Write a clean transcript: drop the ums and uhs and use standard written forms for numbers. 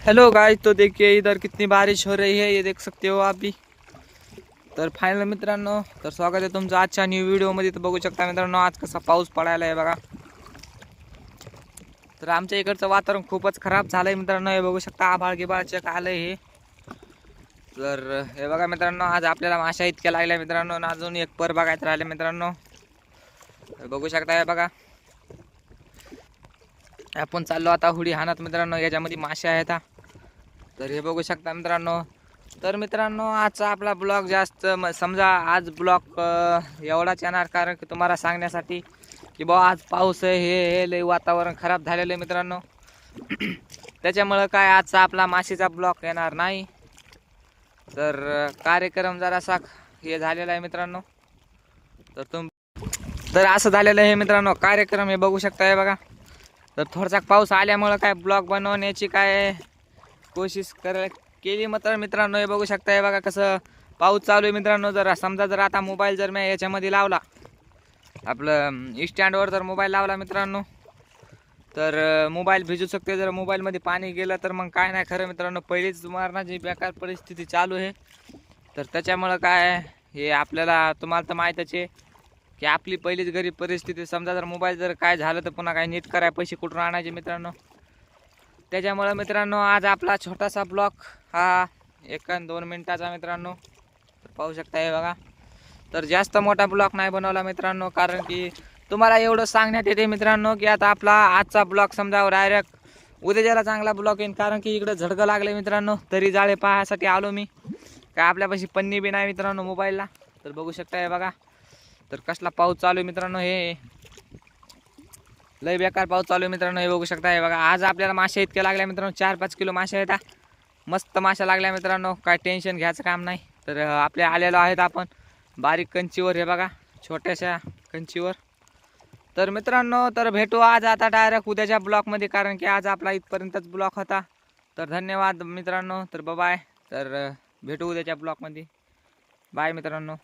Hello guys, तो देखिए इधर कितनी बारिश हो रही है, ये देख सकते हो आप भी। तर फायनल मित्रांनो, तर स्वागत आहे तुमचं आजच्या न्यू व्हिडिओमध्ये। तर बघू शकता मित्रांनो, आज कसा पाऊस पडायला आहे बघा। तर आमच्या इकडचं वातावरण खूपच खराब झालंय मित्रांनो, हे बघू शकता आभाळ गिभाळ चेक आलंय हे। तर हे बघा मित्रांनो, आज आपल्याला माशा इतक्या लागल्या मित्रांनो, आणि अजून एक पर बघायचं राहिले मित्रांनो। बघू शकता हे बघा, आपण चाललो आता हुडी हाणत मित्रांनो, याच्यामध्ये मासे आहेत। तर हे बघू शकता मित्रांनो। तर मित्रांनो, आजचा आपला ब्लॉग जास्त समजा आज ब्लॉग एवढाच येणार, कारण की तुम्हाला सांगण्यासाठी की बा आज पाऊस आहे, हे लय वातावरण खराब झालेलं आहे मित्रांनो। त्याच्यामुळं काय आजचा आपला माशीचा ब्लॉग येणार नाही। तर कार्यक्रम जरासा हे झालेला आहे मित्रांनो। तर असं झालेलं आहे मित्रांनो कार्यक्रम, हे बघू शकता हे बघा। तर थोडासा पाऊस आल्यामुळं काय ब्लॉग बनवण्याची काय कोशिश केली मात्र मित्रांनो, हे बघू शकता हे बघा कसं पाऊस चालू आहे मित्रांनो। जर समजा जर आता मोबाईल जर मी याच्यामध्ये लावला, आपलं स्टँडवर जर मोबाईल लावला मित्रांनो, तर मोबाईल भिजू शकते। जर मोबाईलमध्ये पाणी गेलं तर मग काय नाही खरं मित्रांनो, पहिलीच मरणाची बेकार परिस्थिती चालू आहे। तर त्याच्यामुळं काय हे आपल्याला तुम्हाला तर माहीतच आहे की आपली पहिलीच गरीब परिस्थिती। समजा जर मोबाईल जर काय झालं तर पुन्हा काय नीट करायला पैसे कुठून आणायचे मित्रांनो। त्याच्यामुळे मित्रांनो आज आपला छोटासा ब्लॉग हा 1-2 मिनिटाचा मित्रांनो। तर पाहू शकता हे बघा। तर जास्त मोठा ब्लॉग नाही बनवला मित्रांनो, कारण की तुम्हाला एवढं सांगण्यात येते मित्रांनो की आता आपला आजचा ब्लॉग समजा डायरेक्ट उद्याच्याला चांगला ब्लॉग येईल, कारण की इकडे झडकं लागले मित्रांनो। तरी जाळे पाहायसाठी आलो मी, काय आपल्यापाशी पन्नी बी नाही मित्रांनो मोबाईलला। तर बघू शकता हे बघा, तर कसला पाऊस चालू आहे मित्रांनो, हे लय बेकार पाऊस चालू आहे मित्रांनो। हे बघू शकता हे बघा, आज आपल्याला मासे इतके लागल्या मित्रांनो, 4-5 किलो मासे आहेत। मस्त माशा लागल्या मित्रांनो, काय टेन्शन घ्यायचं काम नाही। तर आपल्या आलेलो आहेत आपण बारीक कंचीवर, हे बघा छोट्याशा कंचीवर। तर मित्रांनो, तर भेटू आज आता डायरेक्ट उद्याच्या ब्लॉगमध्ये, कारण की आज आपला इथपर्यंतच ब्लॉग होता। तर धन्यवाद मित्रांनो, तर बाय। तर भेटू उद्याच्या ब्लॉगमध्ये, बाय मित्रांनो।